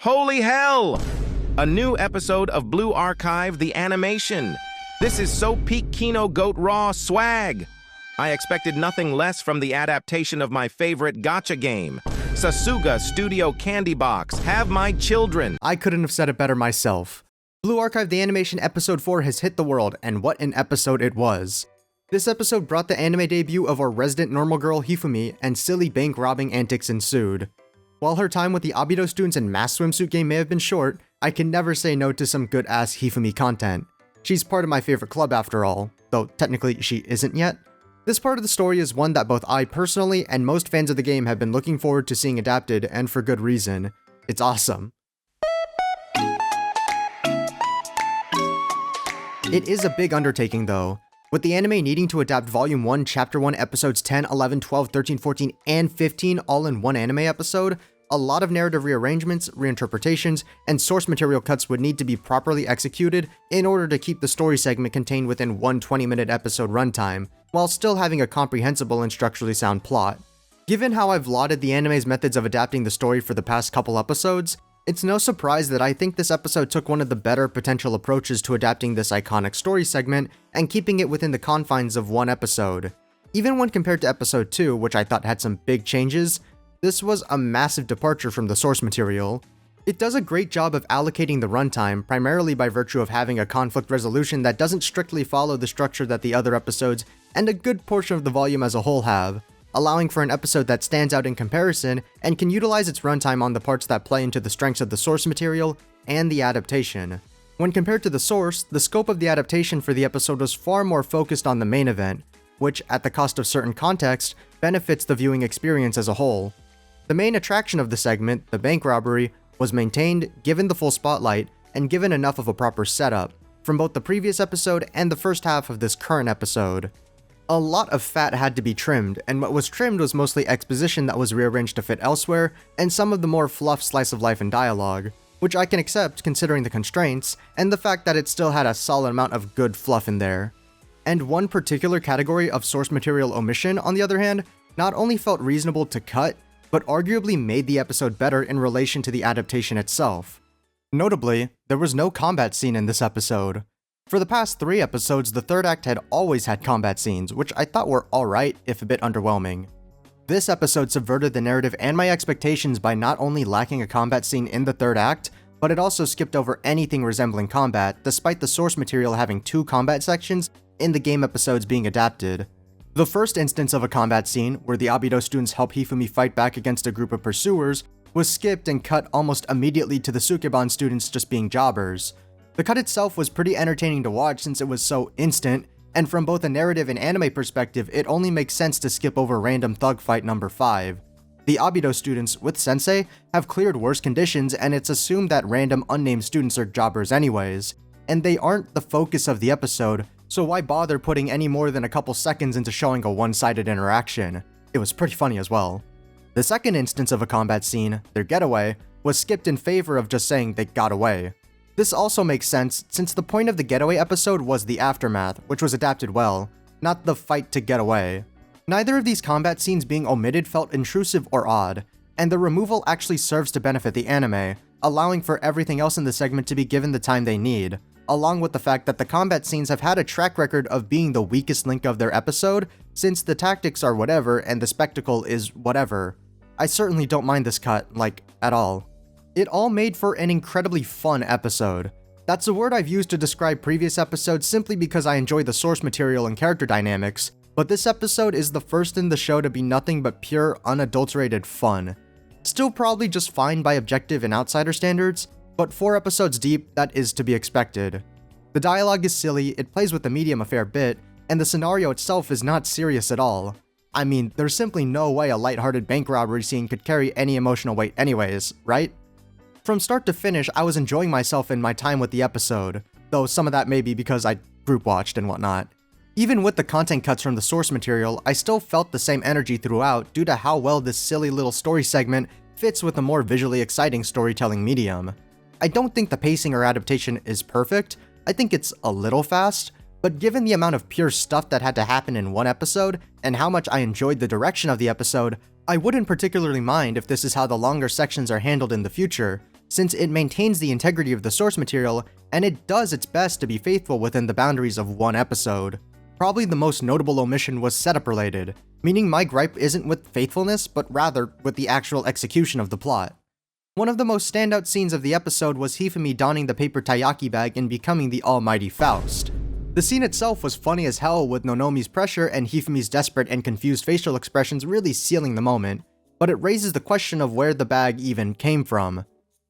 Holy hell! A new episode of Blue Archive, the animation. This is so peak Kino Goat Raw swag. I expected nothing less from the adaptation of my favorite gacha game. Sasuga Studio Candy Box, Have My Children. I couldn't have said it better myself. Blue Archive the Animation Episode 4 has hit the world, and what an episode it was. This episode brought the anime debut of our resident normal girl Hifumi, and silly bank robbing antics ensued. While her time with the Abydos students and mass swimsuit game may have been short, I can never say no to some good-ass Hifumi content. She's part of my favorite club after all, though technically she isn't yet. This part of the story is one that both I personally and most fans of the game have been looking forward to seeing adapted, and for good reason. It's awesome. It is a big undertaking though, with the anime needing to adapt Volume 1, Chapter 1, Episodes 10, 11, 12, 13, 14, and 15 all in one anime episode. A lot of narrative rearrangements, reinterpretations, and source material cuts would need to be properly executed in order to keep the story segment contained within one 20-minute episode runtime, while still having a comprehensible and structurally sound plot. Given how I've lauded the anime's methods of adapting the story for the past couple episodes, it's no surprise that I think this episode took one of the better potential approaches to adapting this iconic story segment and keeping it within the confines of one episode. Even when compared to episode 2, which I thought had some big changes, this was a massive departure from the source material. It does a great job of allocating the runtime, primarily by virtue of having a conflict resolution that doesn't strictly follow the structure that the other episodes and a good portion of the volume as a whole have, allowing for an episode that stands out in comparison and can utilize its runtime on the parts that play into the strengths of the source material and the adaptation. When compared to the source, the scope of the adaptation for the episode was far more focused on the main event, which, at the cost of certain context, benefits the viewing experience as a whole. The main attraction of the segment, the bank robbery, was maintained, given the full spotlight, and given enough of a proper setup, from both the previous episode and the first half of this current episode. A lot of fat had to be trimmed, and what was trimmed was mostly exposition that was rearranged to fit elsewhere, and some of the more fluff slice of life and dialogue, which I can accept considering the constraints, and the fact that it still had a solid amount of good fluff in there. And one particular category of source material omission, on the other hand, not only felt reasonable to cut, but arguably made the episode better in relation to the adaptation itself. Notably, there was no combat scene in this episode. For the past 3 episodes, the third act had always had combat scenes, which I thought were alright, if a bit underwhelming. This episode subverted the narrative and my expectations by not only lacking a combat scene in the third act, but it also skipped over anything resembling combat, despite the source material having 2 combat sections in the game episodes being adapted. The first instance of a combat scene, where the Abydos students help Hifumi fight back against a group of pursuers, was skipped and cut almost immediately to the Sukeban students just being jobbers. The cut itself was pretty entertaining to watch since it was so instant, and from both a narrative and anime perspective, it only makes sense to skip over random thug fight number 5. The Abydos students, with Sensei, have cleared worse conditions, and it's assumed that random unnamed students are jobbers anyways, and they aren't the focus of the episode, so why bother putting any more than a couple seconds into showing a one-sided interaction? It was pretty funny as well. The second instance of a combat scene, their getaway, was skipped in favor of just saying they got away. This also makes sense since the point of the getaway episode was the aftermath, which was adapted well, not the fight to get away. Neither of these combat scenes being omitted felt intrusive or odd, and the removal actually serves to benefit the anime, allowing for everything else in the segment to be given the time they need, along with the fact that the combat scenes have had a track record of being the weakest link of their episode, since the tactics are whatever and the spectacle is whatever. I certainly don't mind this cut, at all. It all made for an incredibly fun episode. That's a word I've used to describe previous episodes simply because I enjoy the source material and character dynamics, but this episode is the first in the show to be nothing but pure, unadulterated fun. Still probably just fine by objective and outsider standards, but 4 episodes deep, that is to be expected. The dialogue is silly, it plays with the medium a fair bit, and the scenario itself is not serious at all. I mean, there's simply no way a lighthearted bank robbery scene could carry any emotional weight anyways, right? From start to finish, I was enjoying myself in my time with the episode, though some of that may be because I group watched and whatnot. Even with the content cuts from the source material, I still felt the same energy throughout due to how well this silly little story segment fits with a more visually exciting storytelling medium. I don't think the pacing or adaptation is perfect, I think it's a little fast, but given the amount of pure stuff that had to happen in one episode, and how much I enjoyed the direction of the episode, I wouldn't particularly mind if this is how the longer sections are handled in the future, since it maintains the integrity of the source material, and it does its best to be faithful within the boundaries of one episode. Probably the most notable omission was setup related, meaning my gripe isn't with faithfulness, but rather with the actual execution of the plot. One of the most standout scenes of the episode was Hifumi donning the paper taiyaki bag and becoming the almighty Faust. The scene itself was funny as hell, with Nonomi's pressure and Hifumi's desperate and confused facial expressions really sealing the moment, but it raises the question of where the bag even came from.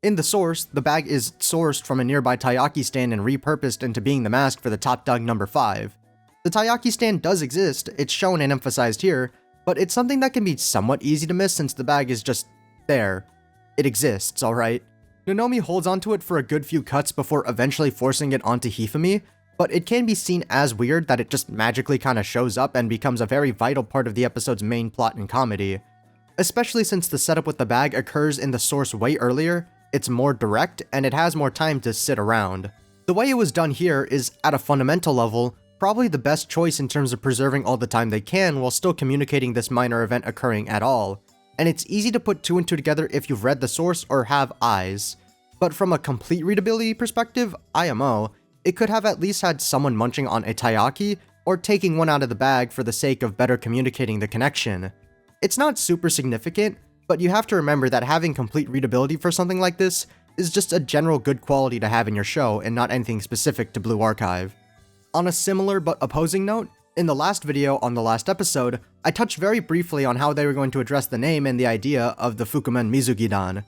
In the source, the bag is sourced from a nearby taiyaki stand and repurposed into being the mask for the top dog number 5. The taiyaki stand does exist, it's shown and emphasized here, but it's something that can be somewhat easy to miss since the bag is just there. It exists, alright? Nonomi holds onto it for a good few cuts before eventually forcing it onto Hifumi, but it can be seen as weird that it just magically kinda shows up and becomes a very vital part of the episode's main plot and comedy. Especially since the setup with the bag occurs in the source way earlier, it's more direct, and it has more time to sit around. The way it was done here is, at a fundamental level, probably the best choice in terms of preserving all the time they can while still communicating this minor event occurring at all. And it's easy to put 2 and 2 together if you've read the source or have eyes. But from a complete readability perspective, IMO, it could have at least had someone munching on a taiyaki, or taking one out of the bag for the sake of better communicating the connection. It's not super significant, but you have to remember that having complete readability for something like this is just a general good quality to have in your show and not anything specific to Blue Archive. On a similar but opposing note, in the last video on the last episode, I touched very briefly on how they were going to address the name and the idea of the Fukumen Mizugi-dan.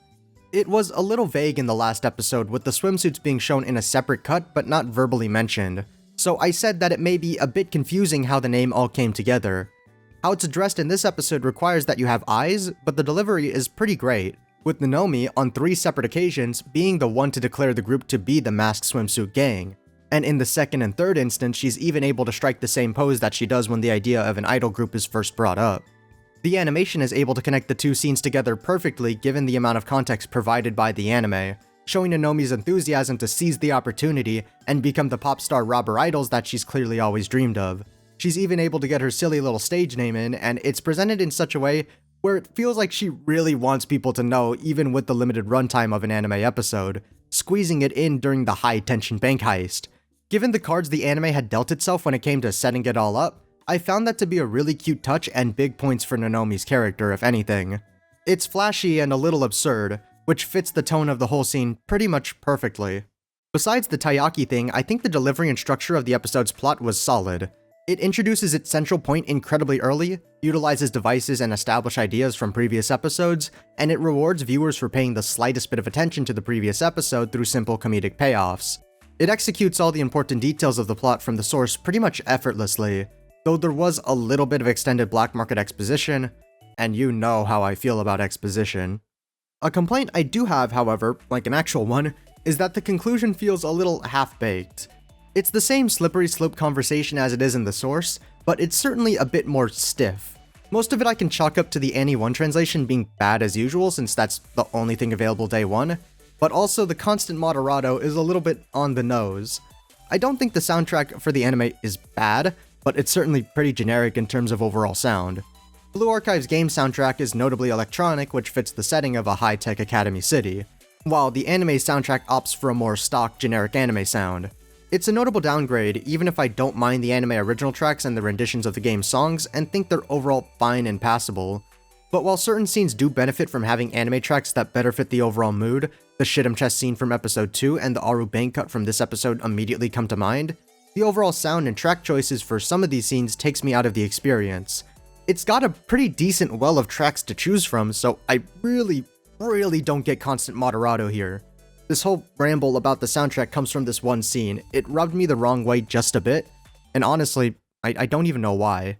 It was a little vague in the last episode, with the swimsuits being shown in a separate cut but not verbally mentioned, so I said that it may be a bit confusing how the name all came together. How it's addressed in this episode requires that you have eyes, but the delivery is pretty great, with Nonomi on 3 separate occasions being the one to declare the group to be the masked swimsuit gang. And in the second and third instance, she's even able to strike the same pose that she does when the idea of an idol group is first brought up. The animation is able to connect the 2 scenes together perfectly given the amount of context provided by the anime, showing Nonomi's enthusiasm to seize the opportunity and become the pop star robber idols that she's clearly always dreamed of. She's even able to get her silly little stage name in, and it's presented in such a way where it feels like she really wants people to know even with the limited runtime of an anime episode, squeezing it in during the high-tension bank heist. Given the cards the anime had dealt itself when it came to setting it all up, I found that to be a really cute touch and big points for Nonomi's character, if anything. It's flashy and a little absurd, which fits the tone of the whole scene pretty much perfectly. Besides the taiyaki thing, I think the delivery and structure of the episode's plot was solid. It introduces its central point incredibly early, utilizes devices and established ideas from previous episodes, and it rewards viewers for paying the slightest bit of attention to the previous episode through simple comedic payoffs. It executes all the important details of the plot from the source pretty much effortlessly, though there was a little bit of extended black market exposition, and you know how I feel about exposition. A complaint I do have, however, like an actual one, is that the conclusion feels a little half-baked. It's the same slippery slope conversation as it is in the source, but it's certainly a bit more stiff. Most of it I can chalk up to the Annie 1 translation being bad as usual, since that's the only thing available day 1, but also the constant moderato is a little bit on the nose. I don't think the soundtrack for the anime is bad, but it's certainly pretty generic in terms of overall sound. Blue Archive's game soundtrack is notably electronic, which fits the setting of a high-tech academy city, while the anime soundtrack opts for a more stock, generic anime sound. It's a notable downgrade, even if I don't mind the anime original tracks and the renditions of the game's songs, and think they're overall fine and passable. But while certain scenes do benefit from having anime tracks that better fit the overall mood, the Shit'em Chest scene from episode 2 and the Aru bank cut from this episode immediately come to mind, the overall sound and track choices for some of these scenes takes me out of the experience. It's got a pretty decent well of tracks to choose from, so I really don't get constant moderato here. This whole ramble about the soundtrack comes from this one scene. It rubbed me the wrong way just a bit, and honestly, I don't even know why.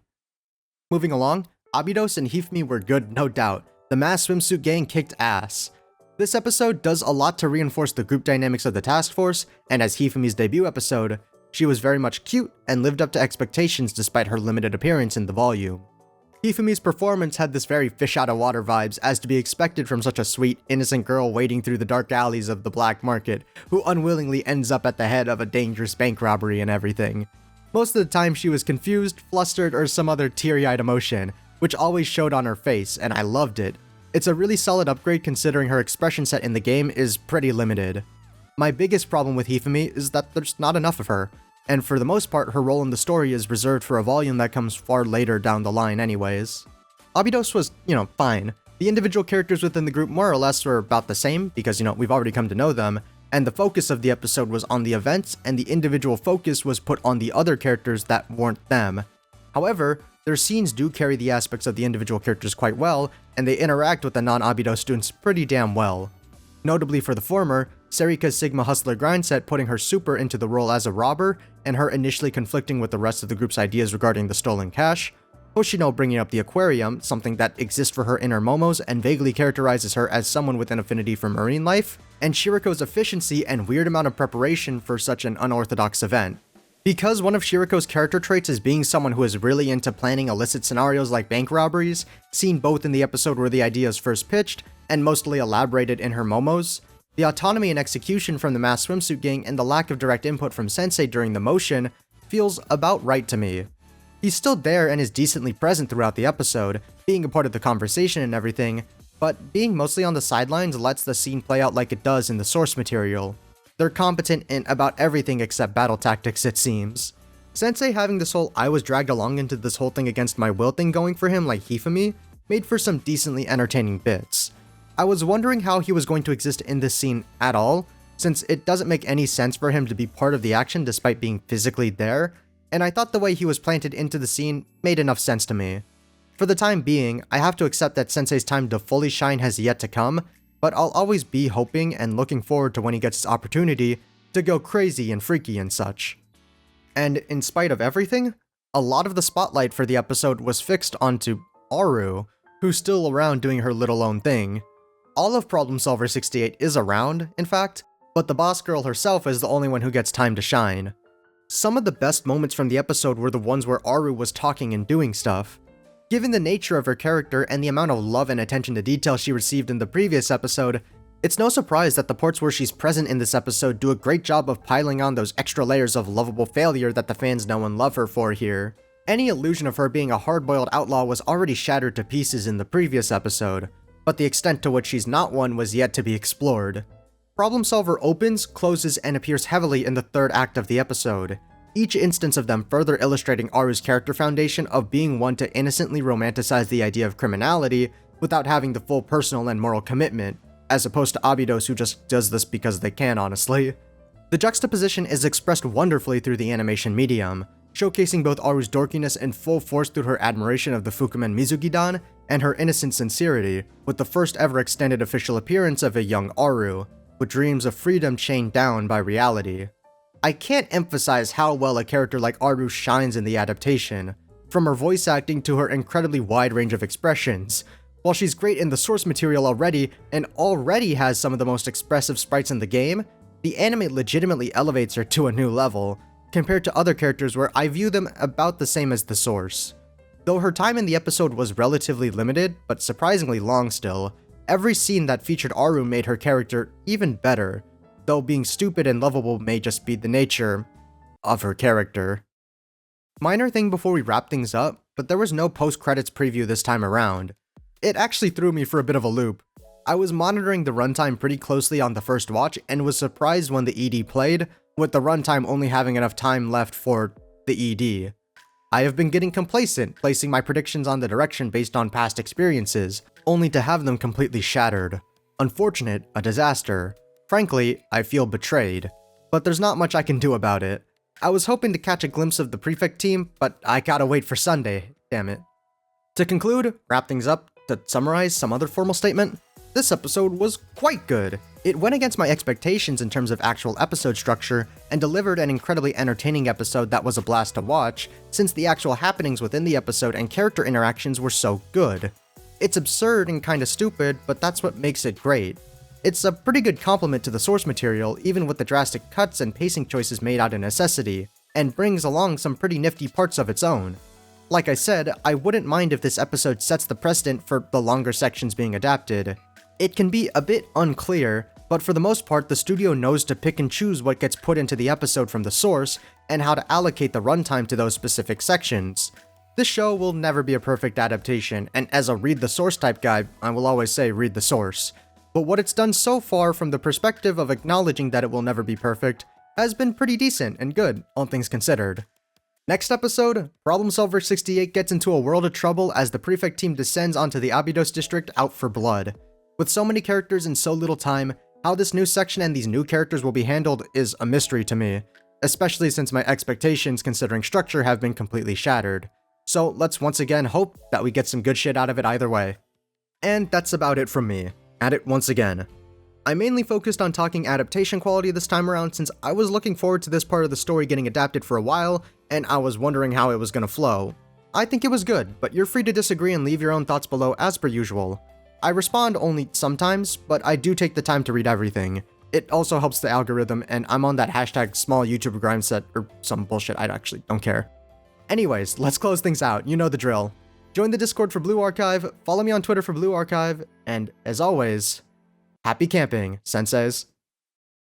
Moving along, Abydos and Hifumi were good, no doubt. The mass swimsuit gang kicked ass. This episode does a lot to reinforce the group dynamics of the task force, and as Hifumi's debut episode, she was very much cute and lived up to expectations despite her limited appearance in the volume. Hifumi's performance had this very fish out of water vibes, as to be expected from such a sweet, innocent girl wading through the dark alleys of the black market, who unwillingly ends up at the head of a dangerous bank robbery and everything. Most of the time she was confused, flustered, or some other teary-eyed emotion, which always showed on her face, and I loved it. It's a really solid upgrade considering her expression set in the game is pretty limited. My biggest problem with Hifumi is that there's not enough of her, and for the most part her role in the story is reserved for a volume that comes far later down the line anyways. Abydos was, fine. The individual characters within the group more or less were about the same because, we've already come to know them, and the focus of the episode was on the events and the individual focus was put on the other characters that weren't them. However, their scenes do carry the aspects of the individual characters quite well, and they interact with the non-Abydos students pretty damn well. Notably for the former, Serika's Sigma Hustler grind set putting her super into the role as a robber, and her initially conflicting with the rest of the group's ideas regarding the stolen cash, Hoshino bringing up the aquarium, something that exists for her inner momos and vaguely characterizes her as someone with an affinity for marine life, and Shiriko's efficiency and weird amount of preparation for such an unorthodox event. Because one of Shiriko's character traits is being someone who is really into planning illicit scenarios like bank robberies, seen both in the episode where the idea is first pitched, and mostly elaborated in her momos, the autonomy and execution from the mass swimsuit gang and the lack of direct input from Sensei during the motion feels about right to me. He's still there and is decently present throughout the episode, being a part of the conversation and everything, but being mostly on the sidelines lets the scene play out like it does in the source material. They're competent in about everything except battle tactics, it seems. Sensei having this whole I was dragged along into this whole thing against my will thing going for him like Hifumi made for some decently entertaining bits. I was wondering how he was going to exist in this scene at all, since it doesn't make any sense for him to be part of the action despite being physically there, and I thought the way he was planted into the scene made enough sense to me. For the time being, I have to accept that Sensei's time to fully shine has yet to come, but I'll always be hoping and looking forward to when he gets his opportunity to go crazy and freaky and such. And in spite of everything, a lot of the spotlight for the episode was fixed onto Aru, who's still around doing her little own thing. All of Problem Solver 68 is around, in fact, but the boss girl herself is the only one who gets time to shine. Some of the best moments from the episode were the ones where Aru was talking and doing stuff. Given the nature of her character and the amount of love and attention to detail she received in the previous episode, it's no surprise that the parts where she's present in this episode do a great job of piling on those extra layers of lovable failure that the fans know and love her for here. Any illusion of her being a hard-boiled outlaw was already shattered to pieces in the previous episode, but the extent to which she's not one was yet to be explored. Problem Solver opens, closes, and appears heavily in the third act of the episode, each instance of them further illustrating Aru's character foundation of being one to innocently romanticize the idea of criminality without having the full personal and moral commitment, as opposed to Abydos who just does this because they can, honestly. The juxtaposition is expressed wonderfully through the animation medium, showcasing both Aru's dorkiness in full force through her admiration of the Fukumen Mizuki-dan and her innocent sincerity, with the first ever extended official appearance of a young Aru, with dreams of freedom chained down by reality. I can't emphasize how well a character like Aru shines in the adaptation, from her voice acting to her incredibly wide range of expressions. While she's great in the source material already, and already has some of the most expressive sprites in the game, the anime legitimately elevates her to a new level, compared to other characters where I view them about the same as the source. Though her time in the episode was relatively limited, but surprisingly long still, every scene that featured Aru made her character even better, though being stupid and lovable may just be the nature of her character. Minor thing before we wrap things up, but there was no post-credits preview this time around. It actually threw me for a bit of a loop. I was monitoring the runtime pretty closely on the first watch and was surprised when the ED played, with the runtime only having enough time left for the ED. I have been getting complacent, placing my predictions on the direction based on past experiences, only to have them completely shattered. Unfortunate, a disaster. Frankly, I feel betrayed. But there's not much I can do about it. I was hoping to catch a glimpse of the Prefect team, but I gotta wait for Sunday, damn it. To conclude, wrap things up, to summarize some other formal statement, this episode was quite good. It went against my expectations in terms of actual episode structure, and delivered an incredibly entertaining episode that was a blast to watch, since the actual happenings within the episode and character interactions were so good. It's absurd and kinda stupid, but that's what makes it great. It's a pretty good compliment to the source material, even with the drastic cuts and pacing choices made out of necessity, and brings along some pretty nifty parts of its own. Like I said, I wouldn't mind if this episode sets the precedent for the longer sections being adapted. It can be a bit unclear, but for the most part the studio knows to pick and choose what gets put into the episode from the source, and how to allocate the runtime to those specific sections. This show will never be a perfect adaptation, and as a read the source type guy, I will always say read the source. But what it's done so far from the perspective of acknowledging that it will never be perfect has been pretty decent and good, all things considered. Next episode, Problem Solver 68 gets into a world of trouble as the Prefect team descends onto the Abydos district out for blood. With so many characters in so little time, how this new section and these new characters will be handled is a mystery to me, especially since my expectations considering structure have been completely shattered. So let's once again hope that we get some good shit out of it either way. And that's about it from me. At it once again. I mainly focused on talking adaptation quality this time around since I was looking forward to this part of the story getting adapted for a while, and I was wondering how it was gonna flow. I think it was good, but you're free to disagree and leave your own thoughts below as per usual. I respond only sometimes, but I do take the time to read everything. It also helps the algorithm, and I'm on that hashtag small YouTuber grind set or some bullshit, I actually don't care. Anyways, let's close things out, you know the drill. Join the Discord for Blue Archive, follow me on Twitter for Blue Archive, and as always, happy camping, senseis.